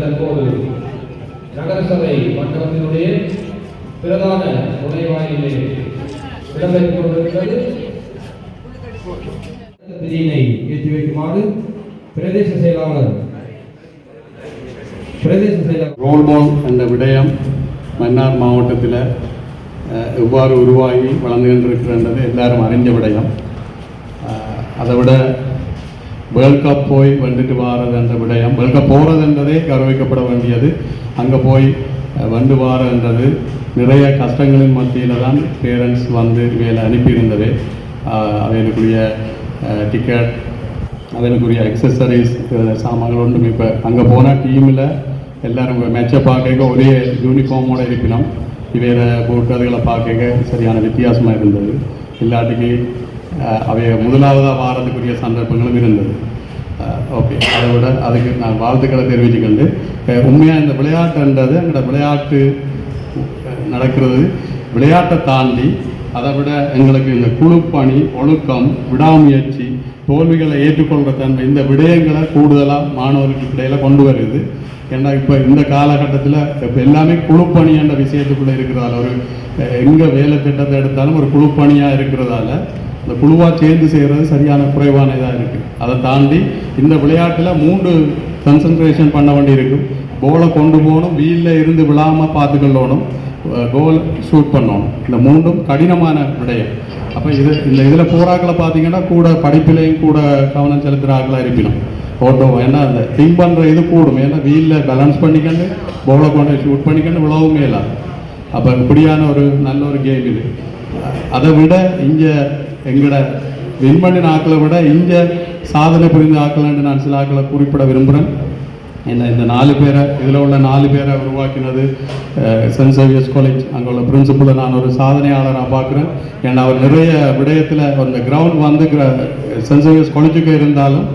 தற்போது நகரசபை மண்டபத்தினுடைய பிரதான நுழைவாயிலே இடம்பெற்றுக் கொண்டிருக்கிறது. திரியினை ஏற்றி வைக்குமாறு பிரதேச செயலாளர் ரோல்பால் என்ற விடயம் மன்னார் மாவட்டத்தில் எவ்வாறு உருவாகி வளர்ந்துகின்றிருக்கிறது எல்லாரும் அறிஞ்ச விடயம். அதை விட வேர்ல்ட் கப் போய் வந்துட்டு வாரது என்ற விடயம், வேர்ல்ட் கப் போகிறதுன்றதே கௌரவிக்கப்பட வேண்டியது. அங்கே போய் வந்து வாரன்றது நிறைய கஷ்டங்களின் மத்தியில் தான் பேரண்ட்ஸ் வந்து வேலை அனுப்பியிருந்தது. அவைகளுக்குரிய டிக்கெட், அவைகளுக்குரிய எக்ஸசரிஸ் சாமான்கள் ஒன்றும் இப்போ அங்கே போனால் டீமில் எல்லோரும் மேட்சை பார்க்க ஒரே யூனிஃபார்மோடு இருப்பினோம். இவையில போட்டு அதுகளை பார்க்க சரியான வித்தியாசமாக இருந்தது. இல்லாட்டிக்கு அவை முதலாவதாக வாரத்துக்குரிய சந்தர்ப்பங்களும் இருந்தது. ஓகே, அதை விட அதுக்கு நான் வாழ்த்துக்களை தெரிவிச்சுக்கொண்டு, உண்மையாக இந்த விளையாட்டுன்றது எங்களோட விளையாட்டு நடக்கிறது. விளையாட்டை தாண்டி அதை விட எங்களுக்கு இந்த குழுப்பணி, ஒழுக்கம், விடாமுயற்சி, தோல்விகளை ஏற்றுக்கொள்கிற தன்மை, இந்த விடயங்களை கூடுதலாக மாணவர்களுக்கு இடையில் கொண்டு வருது. ஏன்னா இப்போ இந்த காலகட்டத்தில் இப்போ எல்லாமே குழுப்பணி என்ற விஷயத்துக்குள்ளே இருக்கிறதால, ஒரு எங்கே வேலை திட்டத்தை எடுத்தாலும் ஒரு குழுப்பணியாக இருக்கிறதால இந்த குழுவாக சேர்ந்து செய்கிறது சரியான குறைவான இதாக இருக்குது. அதை தாண்டி இந்த விளையாட்டில் 3 கன்சன்ட்ரேஷன் பண்ண வேண்டி இருக்கும். கோலை கொண்டு போகணும், வீலில் இருந்து விழாமல் பார்த்துக்கொள்ளணும், கோல் ஷூட் பண்ணணும். இந்த 3ம் கடினமான விடயம். அப்போ இதில் போராக்களை பார்த்தீங்கன்னா கூட படிப்பிலையும் கூட கவனம் செலுத்துகிற ஆக்களாக இருப்பினும் ஓட்டோ, ஏன்னா அந்த திங்க் பண்ணுற இது கூடும். ஏன்னா வீலில் பேலன்ஸ் பண்ணிக்கண்டு கோலை கொண்டு ஷூட் பண்ணிக்கண்டு விழவுமே இல்லை. அப்போ இப்படியான ஒரு நல்ல ஒரு கேம் இது. அதை விட இங்கே எங்களோட விண்மண்ணின் ஆக்களை விட இங்கே சாதனை புரிந்த ஆக்கலன்னு நான் சில ஆக்களை குறிப்பிட விரும்புகிறேன். என்ன இந்த 4 பேரை, இதில் உள்ள 4 பேரை உருவாக்கினது சென்ட் சேவியர்ஸ் காலேஜ். அங்கே உள்ள பிரின்சிபலை நான் ஒரு சாதனையாளராக பார்க்குறேன். ஏன்னா அவர் நிறைய விடயத்தில் அந்த கிரவுண்ட் வந்து சென்ட் சேவியர்ஸ் காலேஜுக்கு இருந்தாலும்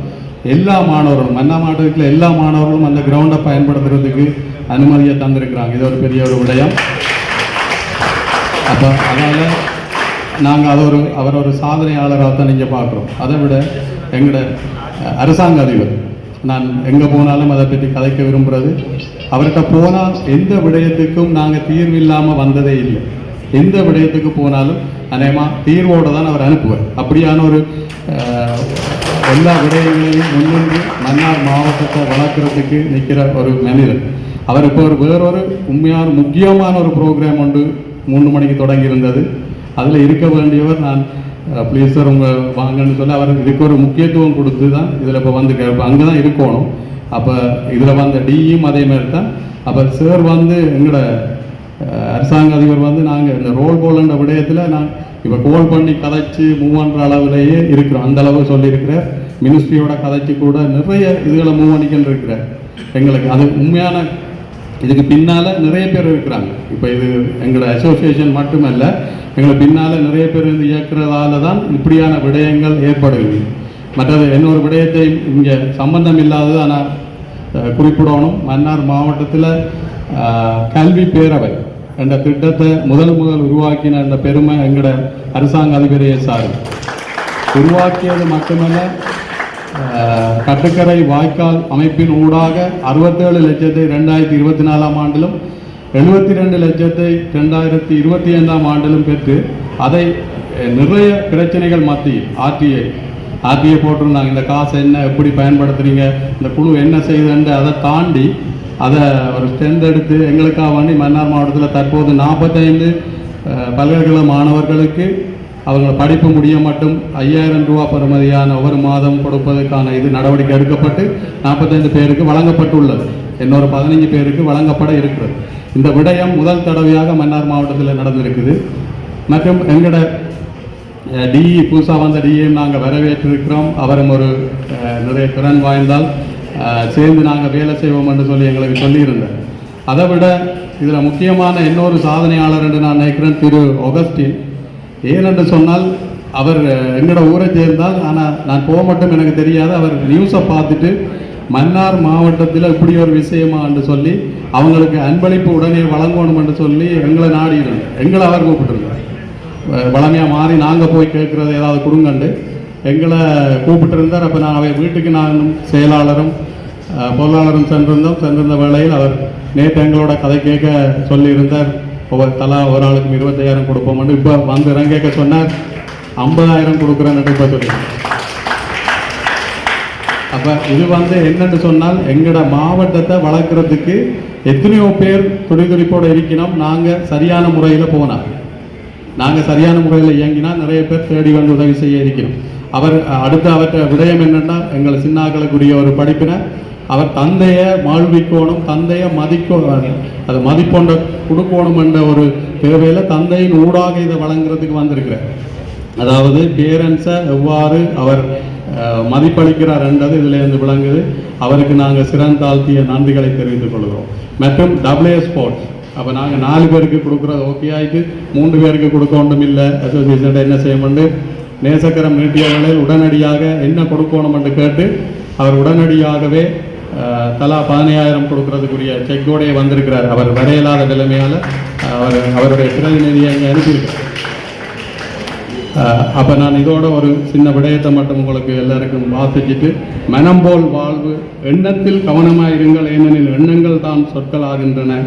எல்லா மாணவர்களும், மன்னா மாவட்டத்தில் எல்லா மாணவர்களும் அந்த கிரவுண்டை பயன்படுத்துறதுக்கு அனுமதியை தந்திருக்கிறாங்க. இது ஒரு பெரிய ஒரு விடயம். அப்போ அதனால் நாங்கள் அவர் ஒரு சாதனையாளராக தான் நீங்கள் பார்க்குறோம். அதை விட எங்களோட அரசாங்க அதிபர், நான் எங்கே போனாலும் அதை பற்றி கதைக்க விரும்புகிறது, அவர்கிட்ட போனால் எந்த விடயத்துக்கும் நாங்கள் தீர்வு இல்லாமல் வந்ததே இல்லை. எந்த விடயத்துக்கு போனாலும் அநேகமாக தீர்வோடு தான் அவர் அனுப்புவார். அப்படியான ஒரு எல்லா விடயங்களையும் முன்னின்று மன்னார் மாவட்டத்தை வளர்க்குறதுக்கு நிற்கிற ஒரு மனிதர். அவர் இப்போ வேறொரு உண்மையான முக்கியமான ஒரு ப்ரோக்ராம் ஒன்று 3 மணிக்கு தொடங்கி இருந்தது. அதில் இருக்க வேண்டியவர் நான் ப்ளீஸ் சார் உங்கள் வாங்கன்னு சொல்லி அவர் இதுக்கு ஒரு முக்கியத்துவம் கொடுத்து தான் இதில் இப்போ வந்து அங்கே தான் இருக்கணும். அப்போ இதில் வந்த டியும் அதே மாதிரி தான். அப்போ சார் வந்து எங்களோட அரசாங்க அதிபர் வந்து நாங்கள் இந்த ரோல் கோல்ன்ற விடயத்தில் நான் இப்போ கோல் பண்ணி கதைச்சி மூவ் பண்ணுற அளவுலேயே இருக்கிறோம். அந்த அளவு சொல்லியிருக்கிறார். மினிஸ்ட்ரியோட கதைச்சி கூட நிறைய இதுகளை மூவ் பண்ணிக்கின்னு இருக்கிறார். எங்களுக்கு அது உண்மையான இதுக்கு பின்னால் நிறைய பேர் இருக்கிறாங்க. இப்போ இது எங்களோட அசோசியேஷன் மட்டுமல்ல, எங்களை பின்னால் நிறைய பேர் இருந்து இயக்கிறதால தான் இப்படியான விடயங்கள் ஏற்படுகிறது. மற்றது இன்னொரு விடயத்தை இங்கே சம்பந்தம் இல்லாதது ஆனால் குறிப்பிடணும். மன்னார் மாவட்டத்தில் கல்வி பேரவை என்ற திட்டத்தை முதல் உருவாக்கின அந்த பெருமை எங்களோட அரசாங்க அதிபரையை சார் உருவாக்கியது மட்டுமல்ல, கட்டுக்கரை வாய்க்கால் அமைப்பின் ஊடாக 67 லட்சத்தை 2024 ஆண்டிலும் 72 லட்சத்தை 2025 ஆண்டிலும் பெற்று அதை நிறைய பிரச்சனைகள் மத்தியில் ஆர்டிஐ போட்டிருந்தாங்க. இந்த காசை என்ன எப்படி பயன்படுத்துறீங்க, இந்த குழு என்ன செய்யுதுன்னு அதை தாண்டி அதை ஒரு ஸ்ட்ரென்த் எடுத்து எங்களுக்காக வேண்டி மன்னார் மாவட்டத்தில் தற்போது 45 பல்கலைக்கழக மாணவர்களுக்கு அவங்க படிப்பு முடிய மட்டும் 5000 ரூபா பெறுமதியான ஒவ்வொரு மாதம் கொடுப்பதற்கான இது நடவடிக்கை எடுக்கப்பட்டு 45 பேருக்கு வழங்கப்பட்டுள்ளது. இன்னொரு 15 பேருக்கு வழங்கப்பட இருக்கிறது. இந்த விடயம் முதல் தடவையாக மன்னார் மாவட்டத்தில் நடந்திருக்குது. மற்றும் எங்களோட டிஇ புதுசாக வந்த டிஇயும் நாங்கள் வரவேற்றிருக்கிறோம். அவரும் ஒரு நிறைய திறன் வாய்ந்தால் சேர்ந்து நாங்கள் வேலை செய்வோம் என்று சொல்லி எங்களுக்கு சொல்லியிருந்தார். அதை விட இதில் முக்கியமான இன்னொரு சாதனையாளர் என்று நான் நினைக்கிறேன் திரு ஆகஸ்டின். ஏனென்று சொன்னால் அவர் எங்களோட ஊரை சேர்ந்தால், ஆனால் நான் போக மட்டும் எனக்கு தெரியாது. அவர் நியூஸை பார்த்துட்டு மன்னார் மாவட்டத்தில் இப்படி ஒரு விஷயமா என்று சொல்லி அவங்களுக்கு அன்பளிப்பு உடனே வழங்கணும் என்று சொல்லி எங்களை நாடியிருந்தார். எங்களை அவர் கூப்பிட்டுருந்தார். வளமையாக மாறி நாங்கள் போய் கேட்குறது ஏதாவது கொடுங்கண்டு எங்களை கூப்பிட்டுருந்தார். அப்போ நான் அவர் வீட்டுக்கு நானும் செயலாளரும் பொருளாளரும் சென்றிருந்த வேளையில் அவர் நேற்று எங்களோட கதை கேட்க சொல்லியிருந்தார். தலா ஒரு ஆளுக்கும் 25,000 கொடுப்போம்னு. இப்போ வந்து இடம் கேட்க சொன்னார் 50,000 கொடுக்குறேன்னு இப்போ சொல்லி. அப்போ இது என்னென்னு சொன்னால் எங்களோட மாவட்டத்தை வளர்க்குறதுக்கு எத்தனையோ பேர் துடிதுடிப்போடு இருக்கணும். நாங்கள் சரியான முறையில் போனால், நாங்கள் சரியான முறையில் இயங்கினால் நிறைய பேர் தேடி வந்து உதவி செய்ய இருக்கணும். அவர் அடுத்த அவற்றை விடயம் என்னென்னா, எங்கள் சின்னாக்களுக்குரிய ஒரு படிப்பினை அவர் தந்தையை வாழ்விக்கணும், தந்தையை அது மதிப்பொண்ட கொடுக்கணும் என்ற ஒரு தேவையில் தந்தையின் ஊடாக இதை வழங்குறதுக்கு வந்திருக்கிறார். அதாவது பேரண்ட்ஸை எவ்வாறு அவர் மதிப்பளிக்கிறார் என்றது இதிலேருந்து விளங்குது. அவருக்கு நாங்கள் சிறந்தாழ்த்திய நன்றிகளை தெரிவித்துக் கொள்கிறோம். மற்றும் AA ஸ்போர்ட்ஸ், அப்போ நாங்கள் 4 பேருக்கு கொடுக்குறது ஓகே ஆகிட்டு 3 பேருக்கு கொடுக்க ஒன்றும் இல்லை. அசோசியேஷன் என்ன செய்யணும்னு நேசக்கரம் நீட்டிய வேளையில் உடனடியாக என்ன கொடுக்கணும் என்று கேட்டு அவர் உடனடியாகவே தலா 15,000 கொடுக்கறதுக்குரிய செக்கோடையே வந்திருக்கிறார். அவர் வரையலாத நிலைமையால் அவருடைய பிரதிநிதியை அங்கே அனுப்பியிருக்கிறார். அப்போ நான் இதோட ஒரு சின்ன விடயத்தை மட்டும் உங்களுக்கு எல்லாருக்கும் வாசிச்சுட்டு, மனம் போல் வாழ்வு, எண்ணத்தில் கவனமாயிருங்கள் ஏனெனில் எண்ணங்கள் தான் சொற்களாகின்றன,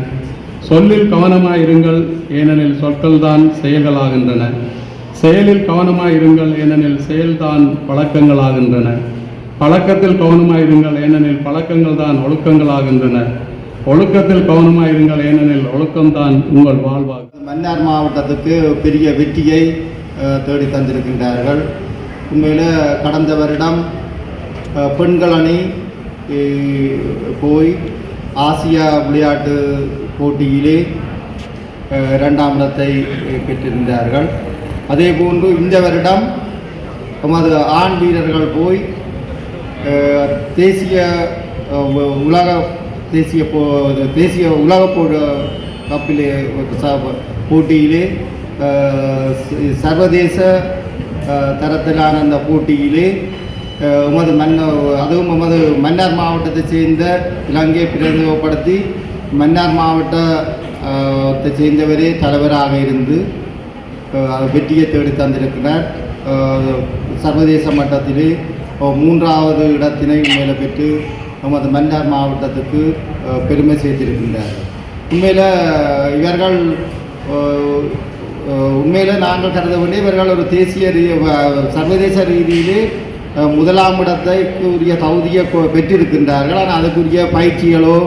சொல்லில் கவனமாயிருங்கள் ஏனெனில் சொற்கள் தான் செயல்களாகின்றன, செயலில் கவனமாயிருங்கள் ஏனெனில் செயல்தான் பழக்கங்களாகின்றன, பழக்கத்தில் கவனமாயிருங்கள் ஏனெனில் பழக்கங்கள் தான் ஒழுக்கங்களாகின்றன, ஒழுக்கத்தில் கவனமாயிருங்கள் ஏனெனில் ஒழுக்கம்தான் உங்கள் வாழ்வாகும். மன்னார் மாவட்டத்துக்கு பெரிய வெற்றியை தேடி தந்திருக்கின்றார்கள். உண்மையில் கடந்த வருடம் பெண்கள் அணி போய் ஆசியா விளையாட்டு போட்டியிலே 2ஆம் இடத்தை பெற்றிருந்தார்கள். அதே போன்று இந்த வருடம் நமது ஆண் வீரர்கள் போய் தேசிய உலக கப்பிலே போட்டியிலே சர்வதேச தரத்திலான அந்த போட்டியிலே அதுவும் நமது மன்னார் மாவட்டத்தை சேர்ந்த இலங்கையை பிரதிநிதிப்படுத்தி மன்னார் மாவட்டத்தை சேர்ந்தவரே தலைவராக இருந்து வெற்றியை தேடி தந்திருக்கிறார். சர்வதேச மட்டத்திலே 3வது இடத்தினை மேலே பெற்று நமது மன்னார் மாவட்டத்துக்கு பெருமை சேர்த்திருக்கின்றார். உண்மையில் நாங்கள் கருத வேண்டிய இவர்கள் ஒரு சர்வதேச ரீதியிலே 1ஆம் இடத்துக்கு உரிய தகுதியை பெற்றிருக்கின்றார்கள். ஆனால் அதுக்குரிய பயிற்சிகளோ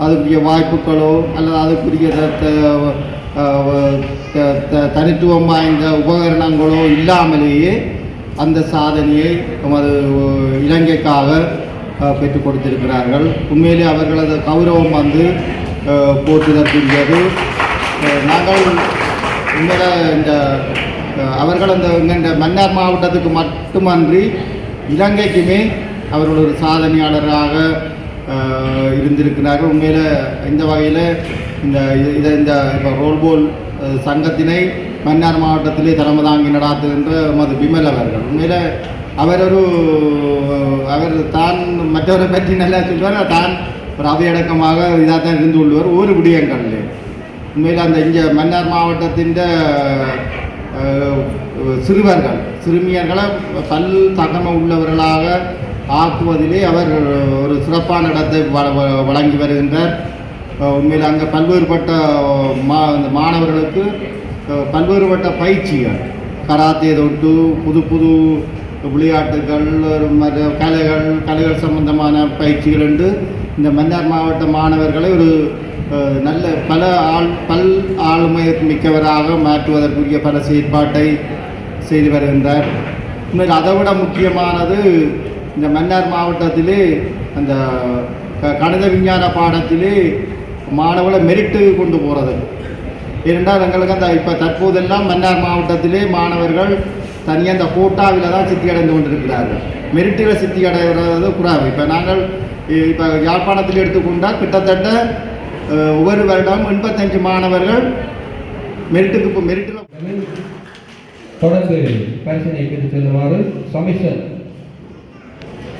அதுக்குரிய வாய்ப்புகளோ அல்லது அதுக்குரிய தனித்துவம் வாய்ந்த உபகரணங்களோ இல்லாமலேயே அந்த சாதனையை நமது இலங்கைக்காக பெற்றுக் கொடுத்திருக்கிறார்கள். உண்மையிலே அவர்களது கௌரவம் போற்றுதற்குரியது. நாங்கள் உண்மையில் அவர்கள் இந்த மன்னார் மாவட்டத்துக்கு மட்டுமன்றி இலங்கைக்குமே அவர்கள் ஒரு சாதனையாளராக இருந்திருக்கிறார்கள். உண்மையில் இந்த வகையில் இந்த இப்போ ரோல்போல் சங்கத்தினை மன்னார் மாவட்டத்திலே தலைமை தாங்கி நடாத்துகின்ற மது விமல் அவர்கள். உண்மையில் அவர் தான் மற்றவரை பற்றி நல்லா சொல்வார், தான் ஒரு அவையடக்கமாக இதாக தான் இருந்து கொள்வார். ஒரு விடயங்கள் உண்மையில் அந்த இங்கே மன்னார் மாவட்டத்தின் சிறுவர்கள் சிறுமியர்களை பல் தகம உள்ளவர்களாக ஆக்குவதிலே அவர் ஒரு சிறப்பான இடத்தை வழங்கி வருகின்றார். உண்மையில் அங்கே பல்வேறுபட்ட மாணவர்களுக்கு பல்வேறுபட்ட பயிற்சிகள், கராத்தே தொட்டு புது புது விளையாட்டுகள், கலைகள் சம்பந்தமான பயிற்சிகள் என்று இந்த மன்னார் மாவட்ட மாணவர்களை ஒரு நல்ல பல் ஆளுமை மிக்கவராக மாற்றுவதற்குரிய பல செயற்பாட்டை செய்து வருகின்றார். உண்மையில் அதை விட முக்கியமானது இந்த மன்னார் மாவட்டத்திலே அந்த கணித விஞ்ஞான பாடத்திலே மாணவர்களை மெரிட்டு கொண்டு போகிறது. ஏனென்றால் எங்களுக்கு அந்த இப்போ தற்போதெல்லாம் மன்னார் மாவட்டத்திலே மாணவர்கள் தனியாக அந்த கோட்டாவில் தான் சித்தி அடைந்து கொண்டிருக்கிறார்கள். மெரிட்டில் சித்தி அடைகிறது குறைவு. இப்போ நாங்கள் இப்போ யாழ்ப்பாணத்தில் எடுத்துக்கொண்டால் கிட்டத்தட்ட ஒவ்வொரு வருடம் 85 மாணவர்கள் மெரிட்டில் தொடர்ந்து பரிசனை பெற்று செல்லுமாறு சமிஷன்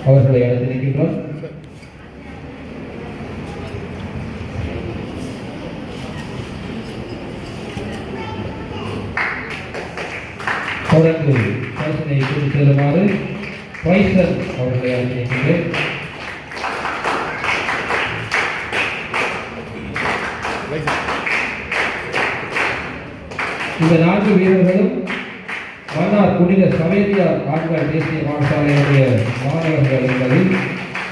அவர்களை அழைத்து நிற்கின்றோம். தொடர்ந்து பரிசனை பெற்று செல்லுமாறு பைசன் அவர்களை அழைத்து நிற்கின்றேன். இந்த 4 வீரர்களும் மன்னார் புனித சவேரியார் ஆண்கள் தேசிய பாடசாலையுடைய மாணவர்கள் என்பதில்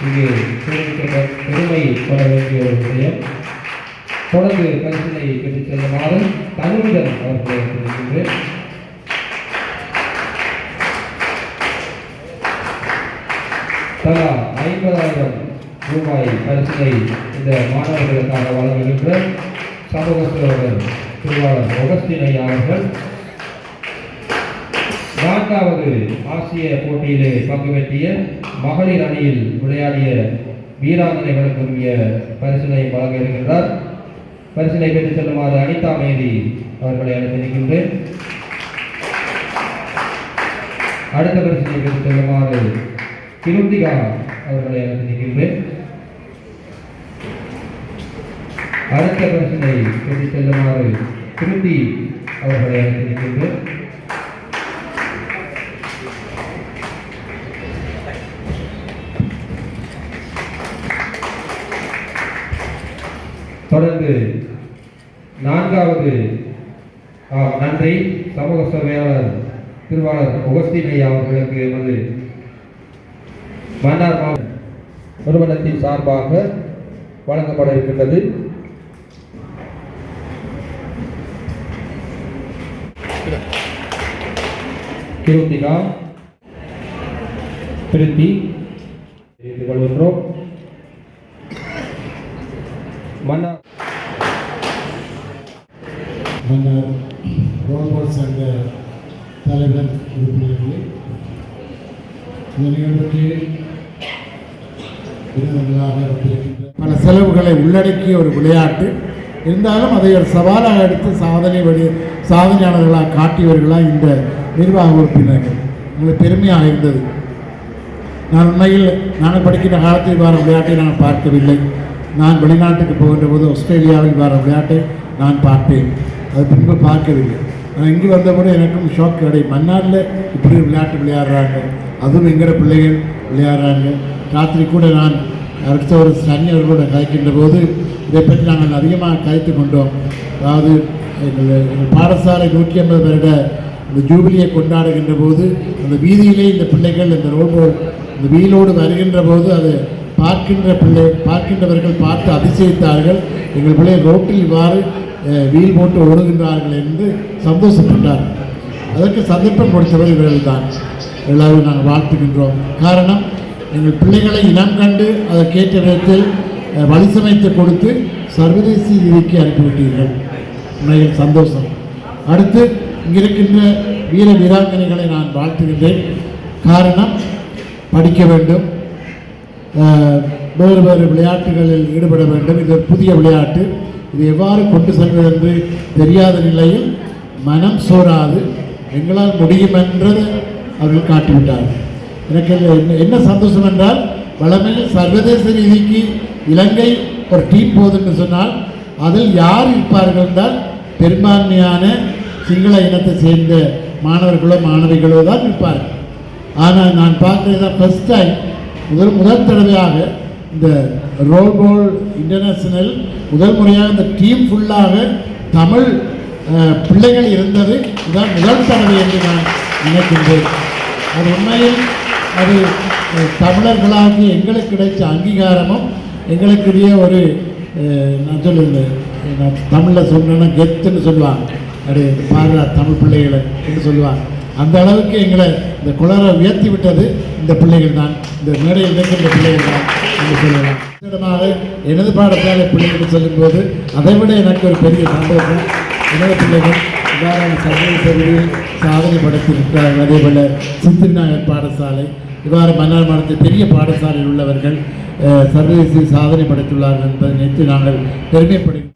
இங்கு பெருமை கொள்ள வேண்டிய ஒரு விஷயம். தொடர்ந்து பரிசினை பெற்றுச் செல்லுமாறு தனுவிதன் அவர்களை இருக்கின்றேன். தலா 50,000 ரூபாய் பரிசினை இந்த மாணவர்களுக்காக வழங்குகின்ற சமூக சேவகர் திருவாளர் ஒகஸ்டின் ஐயா அவர்கள் 4வது ஆசிய போட்டியிலே பங்கு பெற்றிய மகளிர் அணியில் விளையாடிய வீராங்கனைகளுக்குரிய பரிசினை வழங்க இருக்கின்றார். பரிசினை பெற்றுச் செல்லுமாறு அனிதா மேரி அவர்களை அழைத்திருக்கின்றேன். அடுத்த பரிசினை பெற்றுச் செல்லுமாறு கிருத்திகா அவர்களை அழைத்திருக்கின்றேன். அடுத்த பரிசினை பெற்றுச் செல்லுமாறு கிருத்தி அவர்களை அழைத்திருக்கின்றேன். தொடர்ந்து 4வது நன்றி சமூக சேவையாளர் திருவாளர் ஒகஸ்டின் ஐயா அவர்களுக்கு எமது மன்னார் மாவட்ட நிறுவனத்தின் சார்பாக வழங்கப்பட இருக்கின்றது. கிருத்திகா திருத்தி தெரிவித்துக் கொள்கின்றோம். மன்னார் ரோபோட் சங்க தலைவர் உறுப்பினர்களே, இந்த நிகழ்வுக்கு விருதுகளாக பல செலவுகளை உள்ளடக்கிய ஒரு விளையாட்டு இருந்தாலும் அதை ஒரு சவாலாக எடுத்து சாதனையாளர்களாக காட்டியவர்களாக இந்த நிர்வாக உறுப்பினர்கள் எங்களுக்கு பெருமையாக இருந்தது. நான் உண்மையில் நாங்கள் படிக்கின்ற காலத்தில் வர விளையாட்டை நான் பார்க்கவில்லை. நான் வெளிநாட்டுக்கு போகின்ற போது ஆஸ்திரேலியாவில் வர விளையாட்டை நான் பார்த்தேன், அது பின்பு பார்க்கவில்லை. நான் இங்கே வந்தபோது எனக்கும் ஷாக் கிடையாது. மன்னாரில் இப்படி விளையாட்டு விளையாடுறாங்க, அதுவும் எங்கிற பிள்ளைகள் விளையாடுறாங்க. ராத்திரி கூட நான் அடுத்த ஒரு சனியர்களோடு கதைக்கின்ற போது இதை பற்றி நாங்கள் அதிகமாக கதைத்து கொண்டோம். அதாவது எங்கள் பாடசாலை 150 வருட இந்த ஜூபிலியை கொண்டாடுகின்ற போது அந்த வீதியிலே இந்த பிள்ளைகள் இந்த இந்த வீலோடு வருகின்ற போது அது பார்க்கின்றவர்கள் பார்த்து அதிசயித்தார்கள். எங்கள் பிள்ளைகள் ரோட்டில் இவ்வாறு வீல் போட்டு ஓடுகின்றார்கள் என்று சந்தோஷப்பட்டார். அதற்கு சந்தர்ப்பம் கொடுத்தவர் இவர்கள் தான். எல்லாரும் நாங்கள் வாழ்த்துகின்றோம். காரணம், எங்கள் பிள்ளைகளை இனம் கண்டு அதற்கேற்ற விதத்தில் வழிசமைத்து கொடுத்து சர்வதேச ரீதிக்கு அனுப்பிவிட்டீர்கள். உண்மையில் சந்தோஷம். அடுத்து இங்கிருக்கின்ற வீராங்கனைகளை நான் வாழ்த்துகின்றேன். காரணம், படிக்க வேண்டும், வேறு வேறு விளையாட்டுகளில் ஈடுபட வேண்டும். இது ஒரு புதிய விளையாட்டு, இது எவ்வாறு கொண்டு செல்வது என்று தெரியாத நிலையில் மனம் சோராது எங்களால் முடியும் என்றதை அவர்கள் காட்டிவிட்டார்கள். எனக்கு என்ன சந்தோஷம் என்றால், வளமையில் சர்வதேச ரீதிக்கு இலங்கை ஒரு டீம் போகுதுன்னு சொன்னால் அதில் யார் இருப்பார்கள் என்றால் பெரும்பான்மையான சிங்கள இனத்தை சேர்ந்த மாணவர்களோ மாணவிகளோ தான் இருப்பார்கள். ஆனால் நான் பார்க்குறது தான் ஃபஸ்ட் டைம் முதல் தடவையாக இந்த ரோல் பால் இன்டர்நேஷனல் முதல் முறையாக இந்த டீம் ஃபுல்லாக தமிழ் பிள்ளைகள் இருந்தது இதுதான் முதல் தடவை என்று நான் நினைக்கின்றேன். அது உண்மையில் அது தமிழர்களாகி எங்களுக்கு கிடைச்ச அங்கீகாரமும் எங்களுக்குரிய ஒரு நான் சொல்லுவேன், நான் தமிழில் சொன்னேன்னா கெத்துன்னு சொல்லுவாங்க, அது பாரா தமிழ் பிள்ளைகளை என்று சொல்லுவாங்க. அந்த அளவுக்கு எங்களை இந்த குளரை உயர்த்தி விட்டது இந்த பிள்ளைகள் தான், இந்த மேடையில் இருக்கின்ற பிள்ளைகள் தான் என்று சொல்லலாம். இடமாக எனது பாடசாலை பிள்ளைகள் சொல்லும்போது அதை விட எனக்கு ஒரு பெரிய சந்தோஷம். எனது பிள்ளைகள் இவ்வாறான சர்வதேச சாதனை படைத்திருக்கிறார்கள். அதேபோல் சித்திரநாயகர் பாடசாலை இவ்வாறு மன்னார் மாவட்டத்தில் பெரிய பாடசாலையில் உள்ளவர்கள் சர்வதேச சாதனை படைத்துள்ளார்கள் என்பதை நினைத்து நாங்கள் பெருமைப்படுகிறோம்.